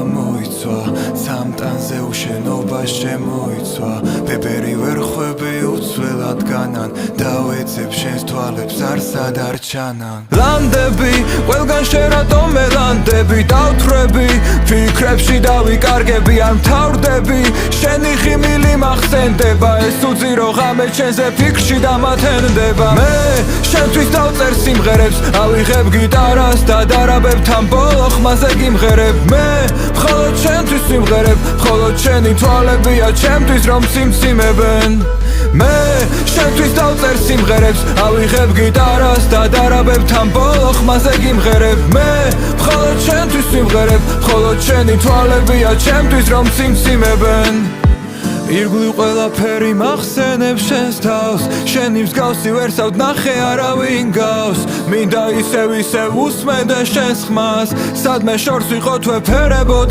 მოიცვა სამტანზე უშენობა შემოიცვა ბებერი ვერ ხვები უცვლელად განან დავეცებ შენს თვალებს არსად არ ჩანან ლანდები ყველგან შენ რატომ მელანდები დავთვრები ფიქრებში დავიკარგები არ მთავრდები შენი ხიმილი მახსენდება ეს უძირო ღამე ჩემზე ფიქრში დამათენდება მე შენთვის დავწერ სიმღერებს ავიღებ გიტარას და დარაბებ თან ბოლო ხმაზე გიმღერებ მე მხოლოდ შენთვის სიმღერებ მხოლოდ შენი თვალებია ჩემთვის რომ სიმციმებენ მე შენთვის დავწერ სიმღერებს ავიღებ გიტარას და დარაბებ თან ბოლო ხმაზე გიმღერებ მე მხოლოდ შენთვის სიმღერებ მხოლოდ შენი თვალებია ჩემთვის რომ სიმციმებენ ირგვლივ ყველაფერი მახსენებს შენს თავს შენი მსგავსი ვერსად ნახე არავინ გავს მინდა ისევ უსმენდე შენს ხმას სადმე შორს ვიყო თუ ეფერებო